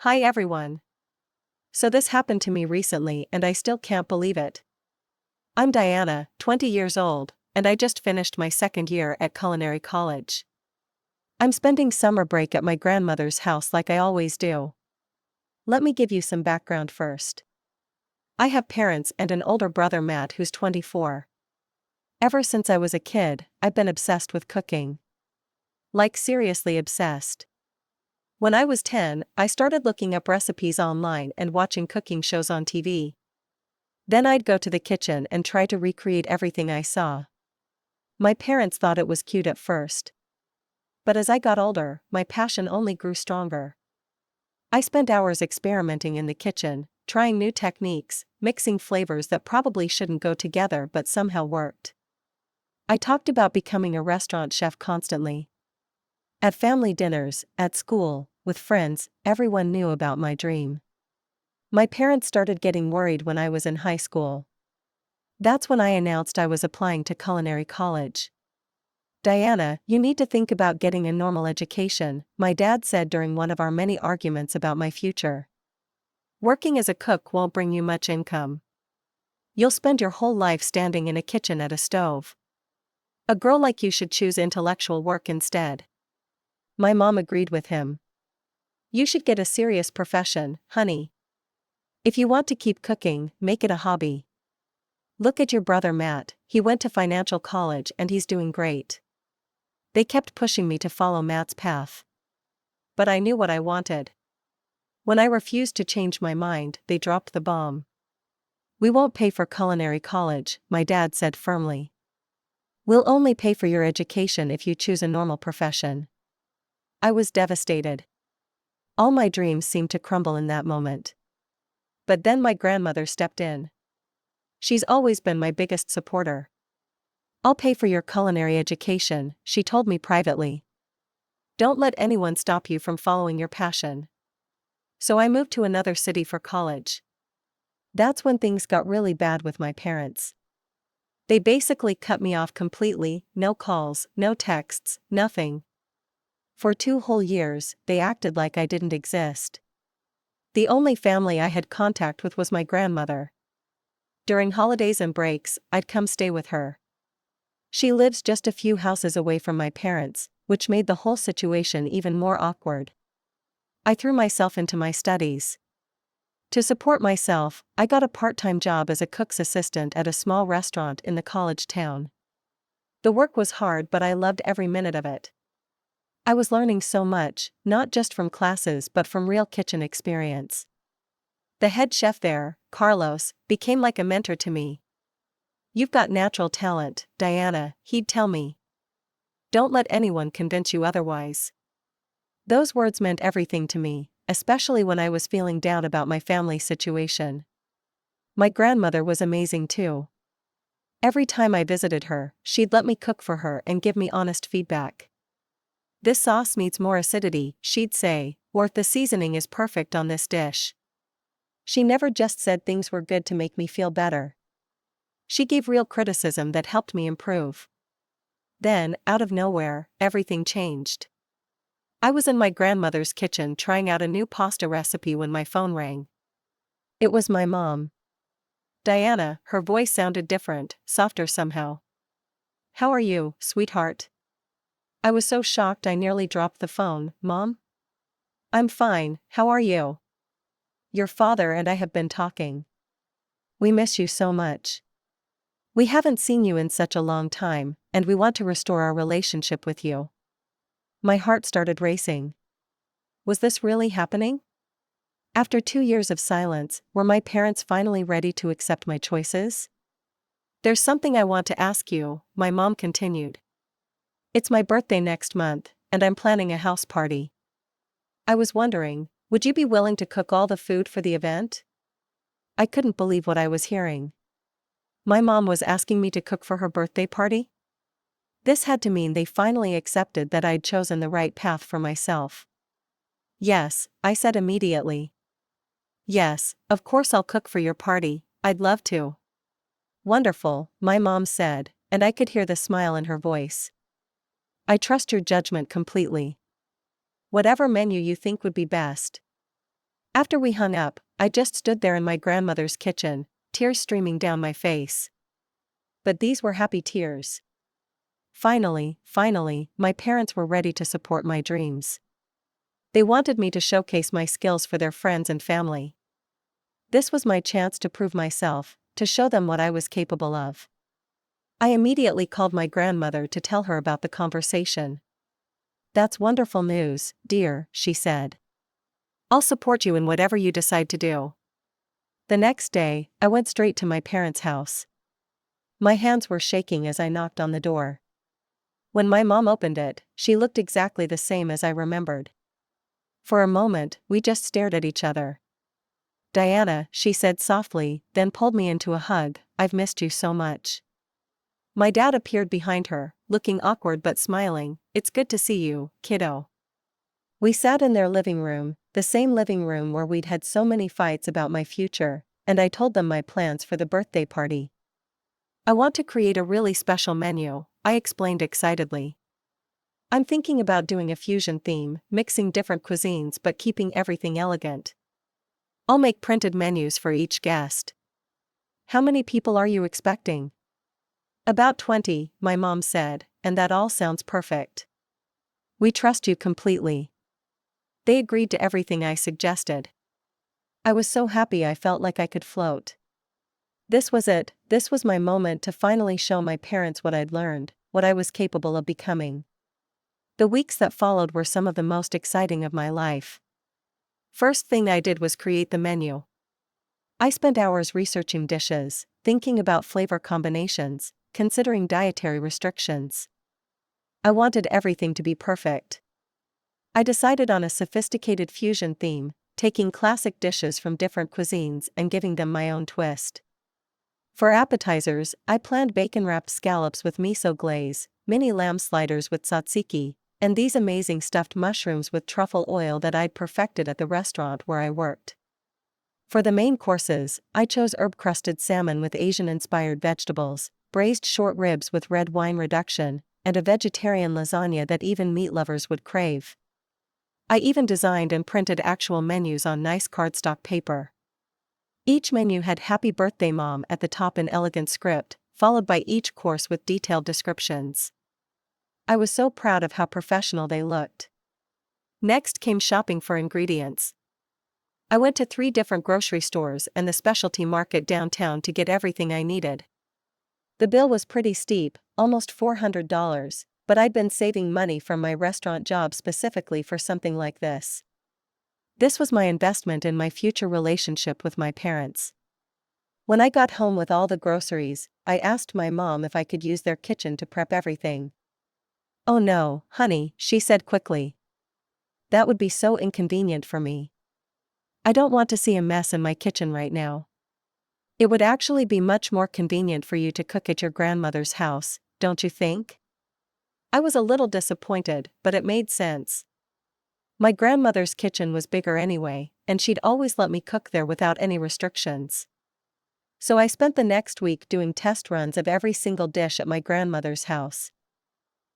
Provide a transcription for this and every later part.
Hi everyone. So this happened to me recently and I still can't believe it. I'm Diana, 20 years old, and I just finished my second year at culinary college. I'm spending summer break at my grandmother's house like I always do. Let me give you some background first. I have parents and an older brother Matt who's 24. Ever since I was a kid, I've been obsessed with cooking. Like seriously obsessed. When I was 10, I started looking up recipes online and watching cooking shows on TV. Then I'd go to the kitchen and try to recreate everything I saw. My parents thought it was cute at first. But as I got older, my passion only grew stronger. I spent hours experimenting in the kitchen, trying new techniques, mixing flavors that probably shouldn't go together but somehow worked. I talked about becoming a restaurant chef constantly. At family dinners, at school, with friends, everyone knew about my dream. My parents started getting worried when I was in high school. That's when I announced I was applying to culinary college. Diana, you need to think about getting a normal education, my dad said during one of our many arguments about my future. Working as a cook won't bring you much income. You'll spend your whole life standing in a kitchen at a stove. A girl like you should choose intellectual work instead. My mom agreed with him. You should get a serious profession, honey. If you want to keep cooking, make it a hobby. Look at your brother Matt, he went to financial college and he's doing great. They kept pushing me to follow Matt's path. But I knew what I wanted. When I refused to change my mind, they dropped the bomb. We won't pay for culinary college, my dad said firmly. We'll only pay for your education if you choose a normal profession. I was devastated. All my dreams seemed to crumble in that moment. But then my grandmother stepped in. She's always been my biggest supporter. I'll pay for your culinary education, she told me privately. Don't let anyone stop you from following your passion. So I moved to another city for college. That's when things got really bad with my parents. They basically cut me off completely, no calls, no texts, nothing. For 2 whole years, they acted like I didn't exist. The only family I had contact with was my grandmother. During holidays and breaks, I'd come stay with her. She lives just a few houses away from my parents, which made the whole situation even more awkward. I threw myself into my studies. To support myself, I got a part-time job as a cook's assistant at a small restaurant in the college town. The work was hard but I loved every minute of it. I was learning so much, not just from classes but from real kitchen experience. The head chef there, Carlos, became like a mentor to me. You've got natural talent, Diana, he'd tell me. Don't let anyone convince you otherwise. Those words meant everything to me, especially when I was feeling down about my family situation. My grandmother was amazing too. Every time I visited her, she'd let me cook for her and give me honest feedback. This sauce needs more acidity, she'd say, or the seasoning is perfect on this dish. She never just said things were good to make me feel better. She gave real criticism that helped me improve. Then, out of nowhere, everything changed. I was in my grandmother's kitchen trying out a new pasta recipe when my phone rang. It was my mom. Diana, her voice sounded different, softer somehow. How are you, sweetheart? I was so shocked I nearly dropped the phone. Mom? I'm fine, how are you? Your father and I have been talking. We miss you so much. We haven't seen you in such a long time, and we want to restore our relationship with you. My heart started racing. Was this really happening? After 2 years of silence, were my parents finally ready to accept my choices? There's something I want to ask you, my mom continued. It's my birthday next month, and I'm planning a house party. I was wondering, would you be willing to cook all the food for the event? I couldn't believe what I was hearing. My mom was asking me to cook for her birthday party? This had to mean they finally accepted that I'd chosen the right path for myself. Yes, I said immediately. Yes, of course I'll cook for your party, I'd love to. Wonderful, my mom said, and I could hear the smile in her voice. I trust your judgment completely. Whatever menu you think would be best. After we hung up, I just stood there in my grandmother's kitchen, tears streaming down my face. But these were happy tears. Finally, my parents were ready to support my dreams. They wanted me to showcase my skills for their friends and family. This was my chance to prove myself, to show them what I was capable of. I immediately called my grandmother to tell her about the conversation. "That's wonderful news, dear," she said. "I'll support you in whatever you decide to do." The next day, I went straight to my parents' house. My hands were shaking as I knocked on the door. When my mom opened it, she looked exactly the same as I remembered. For a moment, we just stared at each other. "Diana," she said softly, then pulled me into a hug, "I've missed you so much." My dad appeared behind her, looking awkward but smiling. "It's good to see you, kiddo." We sat in their living room, the same living room where we'd had so many fights about my future, and I told them my plans for the birthday party. "I want to create a really special menu," I explained excitedly. "I'm thinking about doing a fusion theme, mixing different cuisines but keeping everything elegant. I'll make printed menus for each guest." "How many people are you expecting?" "About 20, my mom said, "and that all sounds perfect. We trust you completely." They agreed to everything I suggested. I was so happy I felt like I could float. This was it, this was my moment to finally show my parents what I'd learned, what I was capable of becoming. The weeks that followed were some of the most exciting of my life. First thing I did was create the menu. I spent hours researching dishes, thinking about flavor combinations, considering dietary restrictions. I wanted everything to be perfect. I decided on a sophisticated fusion theme, taking classic dishes from different cuisines and giving them my own twist. For appetizers, I planned bacon-wrapped scallops with miso glaze, mini lamb sliders with tzatziki, and these amazing stuffed mushrooms with truffle oil that I'd perfected at the restaurant where I worked. For the main courses, I chose herb-crusted salmon with Asian-inspired vegetables, braised short ribs with red wine reduction, and a vegetarian lasagna that even meat lovers would crave. I even designed and printed actual menus on nice cardstock paper. Each menu had "Happy Birthday Mom" at the top in elegant script, followed by each course with detailed descriptions. I was so proud of how professional they looked. Next came shopping for ingredients. I went to 3 different grocery stores and the specialty market downtown to get everything I needed. The bill was pretty steep, almost $400, but I'd been saving money from my restaurant job specifically for something like this. This was my investment in my future relationship with my parents. When I got home with all the groceries, I asked my mom if I could use their kitchen to prep everything. "Oh no, honey," she said quickly. "That would be so inconvenient for me. I don't want to see a mess in my kitchen right now. It would actually be much more convenient for you to cook at your grandmother's house, don't you think?" I was a little disappointed, but it made sense. My grandmother's kitchen was bigger anyway, and she'd always let me cook there without any restrictions. So I spent the next week doing test runs of every single dish at my grandmother's house.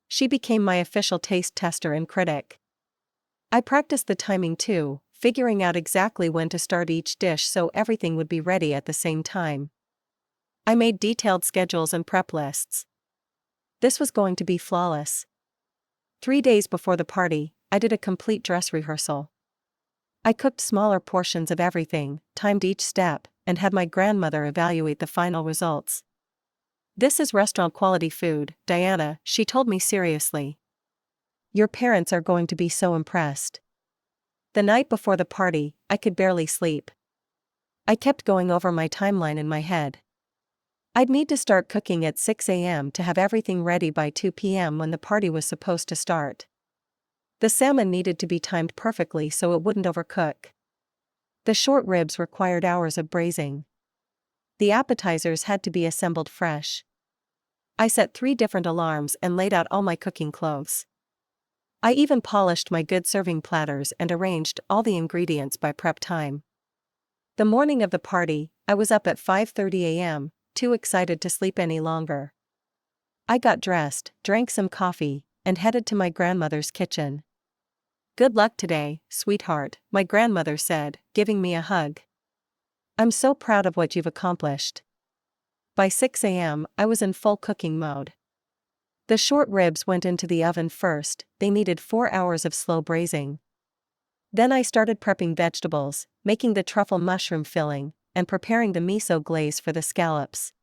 She became my official taste tester and critic. I practiced the timing too, figuring out exactly when to start each dish so everything would be ready at the same time. I made detailed schedules and prep lists. This was going to be flawless. 3 days before the party, I did a complete dress rehearsal. I cooked smaller portions of everything, timed each step, and had my grandmother evaluate the final results. "This is restaurant-quality food, Diana," she told me seriously. "Your parents are going to be so impressed." The night before the party, I could barely sleep. I kept going over my timeline in my head. I'd need to start cooking at 6 a.m. to have everything ready by 2 p.m. when the party was supposed to start. The salmon needed to be timed perfectly so it wouldn't overcook. The short ribs required hours of braising. The appetizers had to be assembled fresh. I set 3 different alarms and laid out all my cooking clothes. I even polished my good serving platters and arranged all the ingredients by prep time. The morning of the party, I was up at 5:30 a.m., too excited to sleep any longer. I got dressed, drank some coffee, and headed to my grandmother's kitchen. Good luck today, sweetheart, my grandmother said, giving me a hug. I'm so proud of what you've accomplished. By 6 a.m., I was in full cooking mode. The short ribs went into the oven first, they needed 4 hours of slow braising. Then I started prepping vegetables, making the truffle mushroom filling, and preparing the miso glaze for the scallops.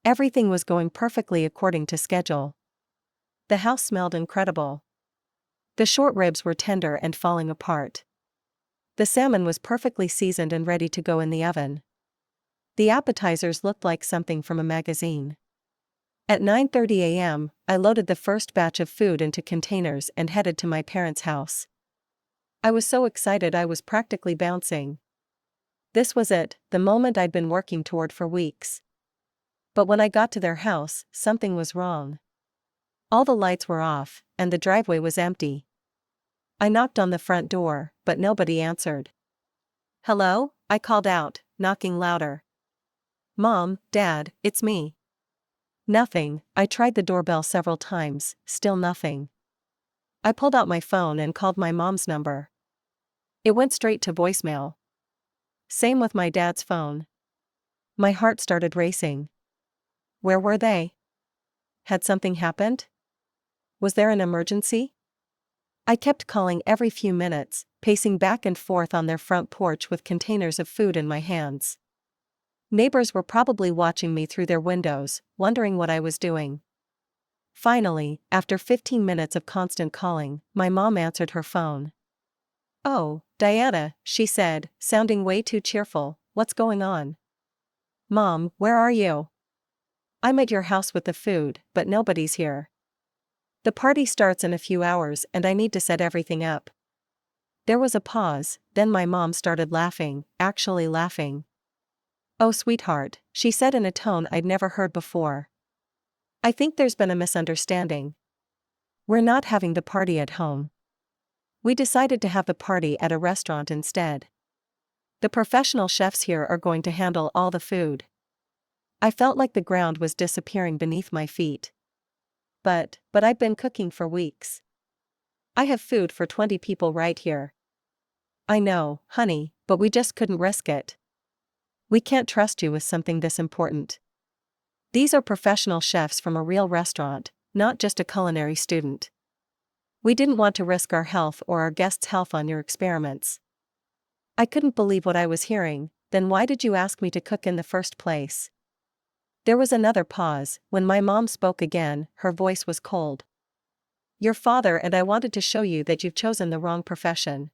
Everything was going perfectly according to schedule. The house smelled incredible. The short ribs were tender and falling apart. The salmon was perfectly seasoned and ready to go in the oven. The appetizers looked like something from a magazine. At 9:30 a.m., I loaded the first batch of food into containers and headed to my parents' house. I was so excited I was practically bouncing. This was it, the moment I'd been working toward for weeks. But when I got to their house, something was wrong. All the lights were off, and the driveway was empty. I knocked on the front door, but nobody answered. "Hello?" I called out, knocking louder. "Mom, Dad, it's me." Nothing. I tried the doorbell several times, still nothing. I pulled out my phone and called my mom's number. It went straight to voicemail. Same with my dad's phone. My heart started racing. Where were they? Had something happened? Was there an emergency? I kept calling every few minutes, pacing back and forth on their front porch with containers of food in my hands. Neighbors were probably watching me through their windows, wondering what I was doing. Finally, after 15 minutes of constant calling, my mom answered her phone. "Oh, Diana," she said, sounding way too cheerful, "what's going on?" "Mom, where are you?" "I'm at your house with the food, but nobody's here. The party starts in a few hours and I need to set everything up." There was a pause, then my mom started laughing, actually laughing. "Oh sweetheart," she said in a tone I'd never heard before. "I think there's been a misunderstanding. We're not having the party at home. We decided to have the party at a restaurant instead. The professional chefs here are going to handle all the food." I felt like the ground was disappearing beneath my feet. But I've been cooking for weeks. I have food for 20 people right here." "I know, honey, but we just couldn't risk it. We can't trust you with something this important. These are professional chefs from a real restaurant, not just a culinary student. We didn't want to risk our health or our guests' health on your experiments." I couldn't believe what I was hearing. Then why did you ask me to cook in the first place? There was another pause. When my mom spoke again, her voice was cold. "Your father and I wanted to show you that you've chosen the wrong profession.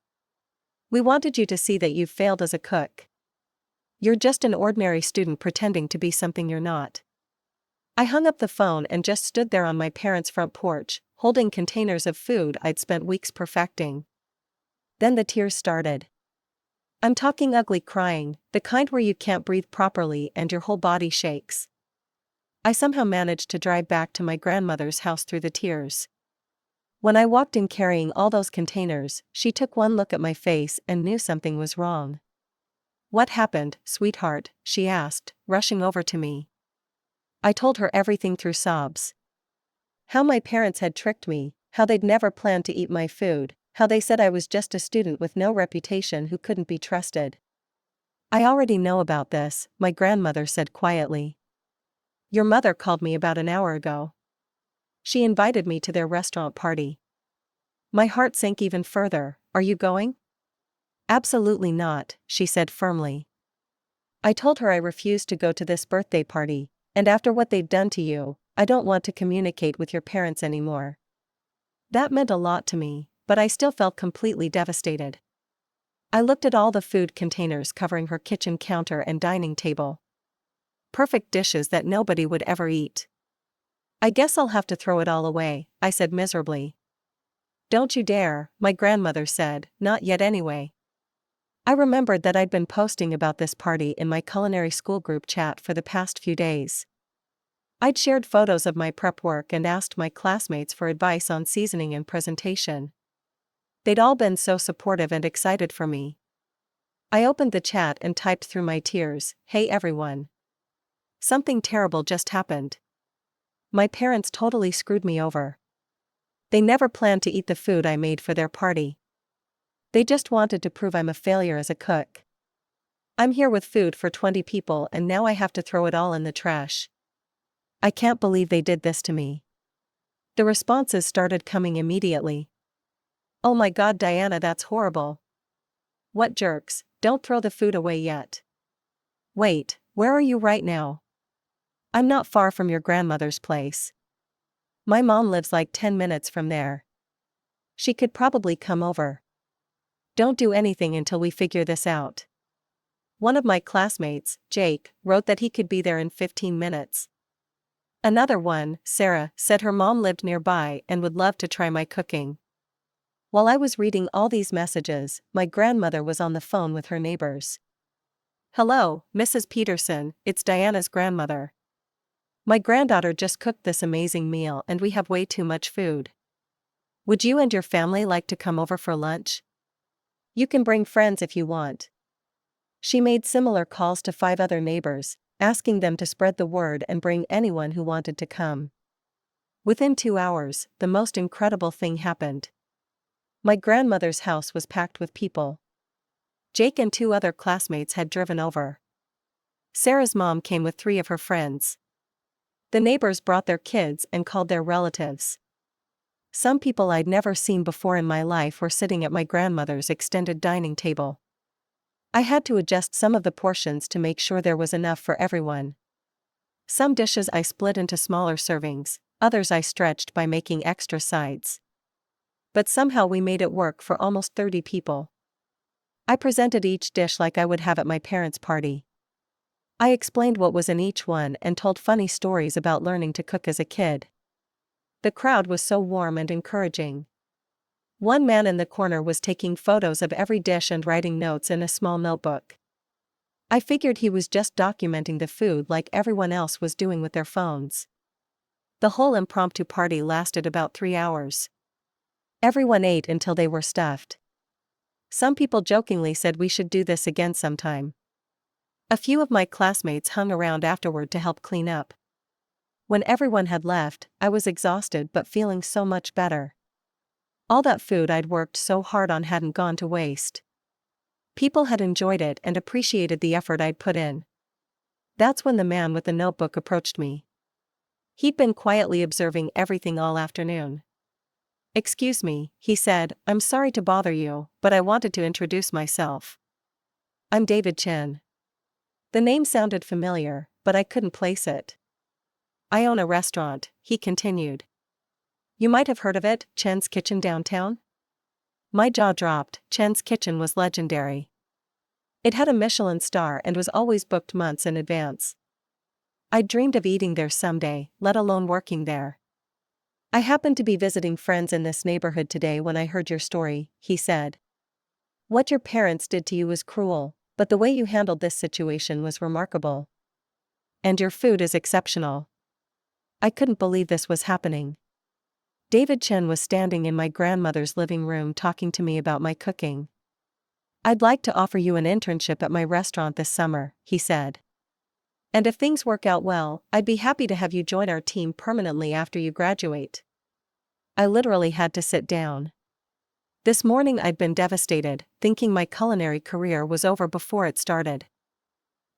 We wanted you to see that you've failed as a cook. You're just an ordinary student pretending to be something you're not." I hung up the phone and just stood there on my parents' front porch, holding containers of food I'd spent weeks perfecting. Then the tears started. I'm talking ugly crying, the kind where you can't breathe properly and your whole body shakes. I somehow managed to drive back to my grandmother's house through the tears. When I walked in carrying all those containers, she took one look at my face and knew something was wrong. "What happened, sweetheart?" she asked, rushing over to me. I told her everything through sobs. How my parents had tricked me, how they'd never planned to eat my food, how they said I was just a student with no reputation who couldn't be trusted. "I already know about this," my grandmother said quietly. "Your mother called me about an hour ago. She invited me to their restaurant party." My heart sank even further. "Are you going?" "Absolutely not," she said firmly. I told her I refused to go to this birthday party, and after what they'd done to you, I don't want to communicate with your parents anymore. That meant a lot to me, but I still felt completely devastated. I looked at all the food containers covering her kitchen counter and dining table. Perfect dishes that nobody would ever eat. "I guess I'll have to throw it all away," I said miserably. "Don't you dare," my grandmother said, "not yet anyway." I remembered that I'd been posting about this party in my culinary school group chat for the past few days. I'd shared photos of my prep work and asked my classmates for advice on seasoning and presentation. They'd all been so supportive and excited for me. I opened the chat and typed through my tears, "Hey everyone. Something terrible just happened. My parents totally screwed me over. They never planned to eat the food I made for their party. They just wanted to prove I'm a failure as a cook. I'm here with food for 20 people and now I have to throw it all in the trash. I can't believe they did this to me. The responses started coming immediately. Oh my God, Diana, that's horrible. What jerks, don't throw the food away yet. Wait, where are you right now? I'm not far from your grandmother's place. My mom lives like 10 minutes from there. She could probably come over. Don't do anything until we figure this out. One of my classmates, Jake, wrote that he could be there in 15 minutes. Another one, Sarah, said her mom lived nearby and would love to try my cooking. While I was reading all these messages, my grandmother was on the phone with her neighbors. Hello, Mrs. Peterson, it's Diana's grandmother. My granddaughter just cooked this amazing meal and we have way too much food. Would you and your family like to come over for lunch? You can bring friends if you want. She made similar calls to 5 other neighbors, asking them to spread the word and bring anyone who wanted to come. Within 2 hours, the most incredible thing happened. My grandmother's house was packed with people. Jake and 2 other classmates had driven over. Sarah's mom came with 3 of her friends. The neighbors brought their kids and called their relatives. Some people I'd never seen before in my life were sitting at my grandmother's extended dining table. I had to adjust some of the portions to make sure there was enough for everyone. Some dishes I split into smaller servings, others I stretched by making extra sides. But somehow we made it work for almost 30 people. I presented each dish like I would have at my parents' party. I explained what was in each one and told funny stories about learning to cook as a kid. The crowd was so warm and encouraging. One man in the corner was taking photos of every dish and writing notes in a small notebook. I figured he was just documenting the food like everyone else was doing with their phones. The whole impromptu party lasted about 3 hours. Everyone ate until they were stuffed. Some people jokingly said we should do this again sometime. A few of my classmates hung around afterward to help clean up. When everyone had left, I was exhausted but feeling so much better. All that food I'd worked so hard on hadn't gone to waste. People had enjoyed it and appreciated the effort I'd put in. That's when the man with the notebook approached me. He'd been quietly observing everything all afternoon. "Excuse me," he said, "I'm sorry to bother you, but I wanted to introduce myself. I'm David Chen." The name sounded familiar, but I couldn't place it. "I own a restaurant," he continued. "You might have heard of it, Chen's Kitchen downtown?" My jaw dropped. Chen's Kitchen was legendary. It had a Michelin star and was always booked months in advance. I dreamed of eating there someday, let alone working there. "I happened to be visiting friends in this neighborhood today when I heard your story," he said. "What your parents did to you was cruel, but the way you handled this situation was remarkable. And your food is exceptional." I couldn't believe this was happening. David Chen was standing in my grandmother's living room talking to me about my cooking. "I'd like to offer you an internship at my restaurant this summer," he said. "And if things work out well, I'd be happy to have you join our team permanently after you graduate." I literally had to sit down. This morning I'd been devastated, thinking my culinary career was over before it started.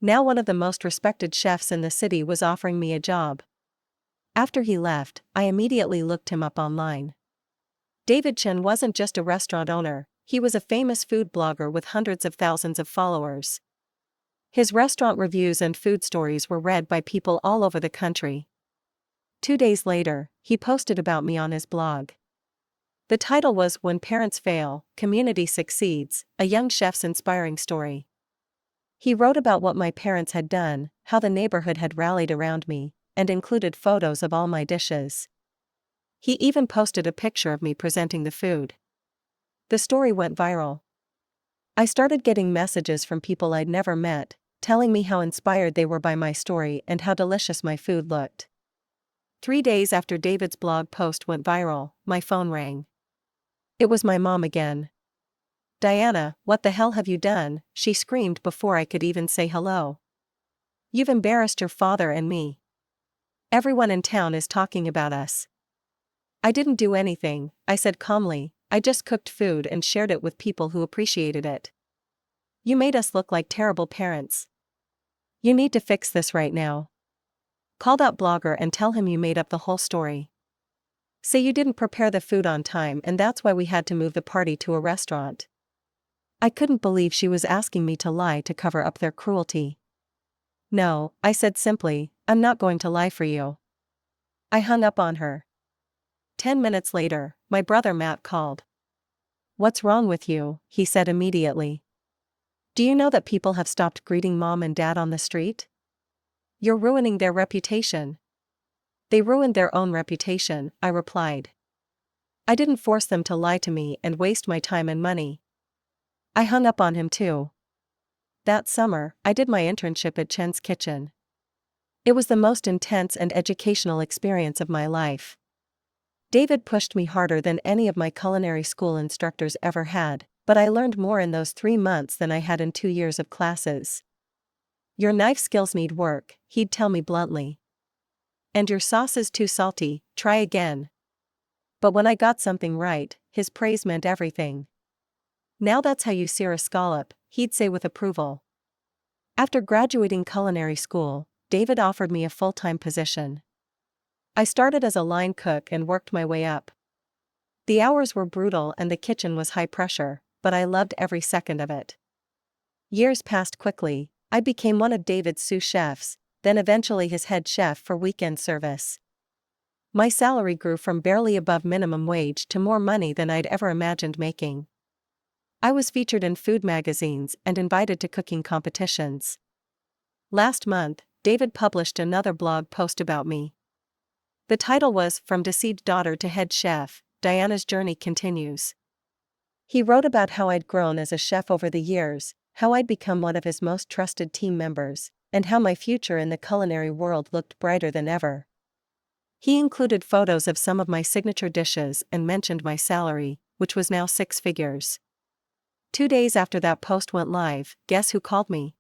Now one of the most respected chefs in the city was offering me a job. After he left, I immediately looked him up online. David Chen wasn't just a restaurant owner, he was a famous food blogger with hundreds of thousands of followers. His restaurant reviews and food stories were read by people all over the country. 2 days later, he posted about me on his blog. The title was "When Parents Fail, Community Succeeds, a Young Chef's Inspiring Story." He wrote about what my parents had done, how the neighborhood had rallied around me, and included photos of all my dishes. He even posted a picture of me presenting the food. The story went viral. I started getting messages from people I'd never met, telling me how inspired they were by my story and how delicious my food looked. 3 days after David's blog post went viral, my phone rang. It was my mom again. "Diana, what the hell have you done?" she screamed before I could even say hello. "You've embarrassed your father and me. Everyone in town is talking about us." "I didn't do anything," I said calmly, I just cooked food and shared it with people who appreciated it. You made us look like terrible parents. You need to fix this right now. Call that blogger and tell him you made up the whole story. Say you didn't prepare the food on time and that's why we had to move the party to a restaurant. I couldn't believe she was asking me to lie to cover up their cruelty. No, I said simply, I'm not going to lie for you. I hung up on her. 10 minutes later, my brother Matt called. What's wrong with you? He said immediately. Do you know that people have stopped greeting mom and dad on the street? You're ruining their reputation. They ruined their own reputation, I replied. I didn't force them to lie to me and waste my time and money. I hung up on him too. That summer, I did my internship at Chen's Kitchen. It was the most intense and educational experience of my life. David pushed me harder than any of my culinary school instructors ever had, but I learned more in those 3 months than I had in 2 years of classes. Your knife skills need work, he'd tell me bluntly. And your sauce is too salty, try again. But when I got something right, his praise meant everything. Now that's how you sear a scallop, he'd say with approval. After graduating culinary school, David offered me a full-time position. I started as a line cook and worked my way up. The hours were brutal and the kitchen was high pressure, but I loved every second of it. Years passed quickly. I became one of David's sous chefs, then eventually his head chef for weekend service. My salary grew from barely above minimum wage to more money than I'd ever imagined making. I was featured in food magazines and invited to cooking competitions. Last month, David published another blog post about me. The title was From Deceived Daughter to Head Chef, Diana's Journey Continues. He wrote about how I'd grown as a chef over the years, how I'd become one of his most trusted team members, and how my future in the culinary world looked brighter than ever. He included photos of some of my signature dishes and mentioned my salary, which was now 6 figures. 2 days after that post went live, guess who called me?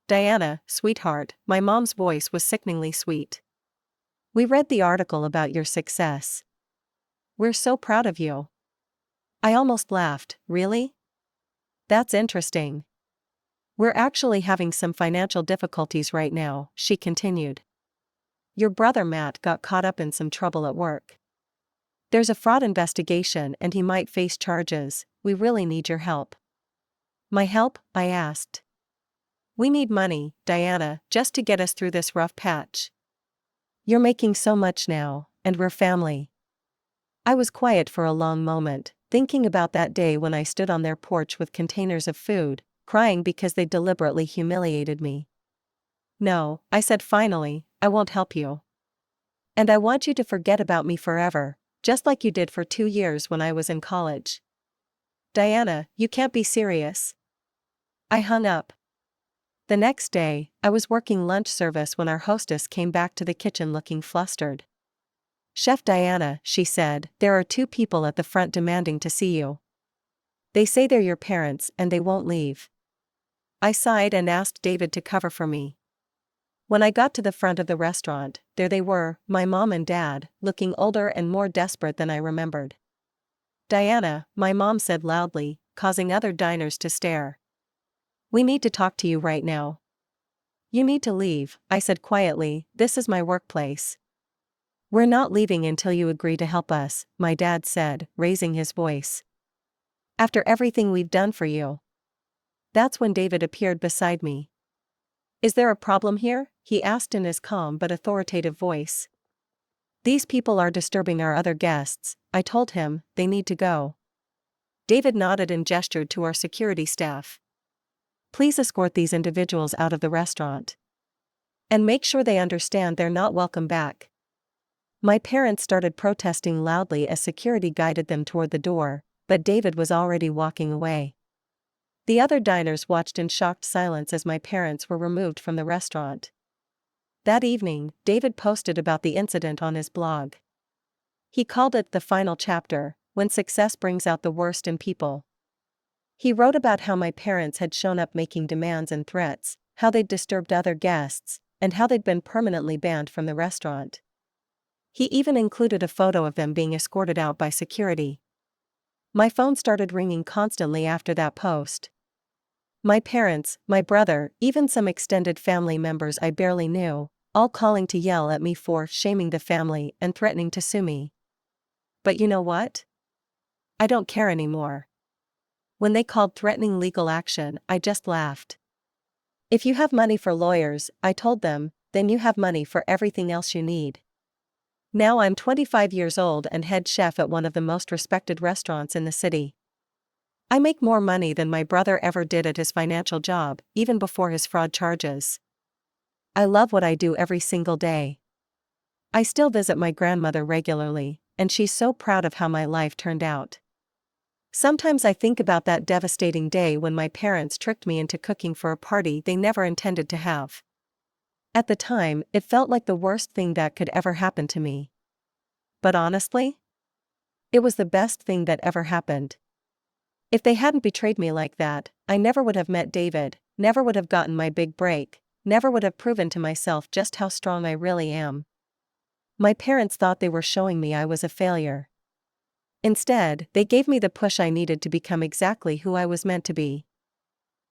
Diana, sweetheart, my mom's voice was sickeningly sweet. We read the article about your success. We're so proud of you. I almost laughed, really? That's interesting. We're actually having some financial difficulties right now, she continued. Your brother Matt got caught up in some trouble at work. There's a fraud investigation and he might face charges. We really need your help. My help? I asked. We need money, Diana, just to get us through this rough patch. You're making so much now, and we're family. I was quiet for a long moment, thinking about that day when I stood on their porch with containers of food, crying because they deliberately humiliated me. No, I said finally, I won't help you. And I want you to forget about me forever, just like you did for 2 years when I was in college. Diana, you can't be serious. I hung up. The next day, I was working lunch service when our hostess came back to the kitchen looking flustered. Chef Diana, she said, there are 2 people at the front demanding to see you. They say they're your parents and they won't leave. I sighed and asked David to cover for me. When I got to the front of the restaurant, there they were, my mom and dad, looking older and more desperate than I remembered. Diana, my mom said loudly, causing other diners to stare. We need to talk to you right now. You need to leave, I said quietly, this is my workplace. We're not leaving until you agree to help us, my dad said, raising his voice. After everything we've done for you. That's when David appeared beside me. Is there a problem here? He asked in his calm but authoritative voice. These people are disturbing our other guests, I told him, they need to go. David nodded and gestured to our security staff. Please escort these individuals out of the restaurant. And make sure they understand they're not welcome back. My parents started protesting loudly as security guided them toward the door, but David was already walking away. The other diners watched in shocked silence as my parents were removed from the restaurant. That evening, David posted about the incident on his blog. He called it the final chapter, when success brings out the worst in people. He wrote about how my parents had shown up making demands and threats, how they'd disturbed other guests, and how they'd been permanently banned from the restaurant. He even included a photo of them being escorted out by security. My phone started ringing constantly after that post. My parents, my brother, even some extended family members I barely knew, all calling to yell at me for shaming the family and threatening to sue me. But you know what? I don't care anymore. When they called threatening legal action, I just laughed. If you have money for lawyers, I told them, then you have money for everything else you need. Now I'm 25 years old and head chef at one of the most respected restaurants in the city. I make more money than my brother ever did at his financial job, even before his fraud charges. I love what I do every single day. I still visit my grandmother regularly, and she's so proud of how my life turned out. Sometimes I think about that devastating day when my parents tricked me into cooking for a party they never intended to have. At the time, it felt like the worst thing that could ever happen to me. But honestly, it was the best thing that ever happened. If they hadn't betrayed me like that, I never would have met David, never would have gotten my big break, never would have proven to myself just how strong I really am. My parents thought they were showing me I was a failure. Instead, they gave me the push I needed to become exactly who I was meant to be.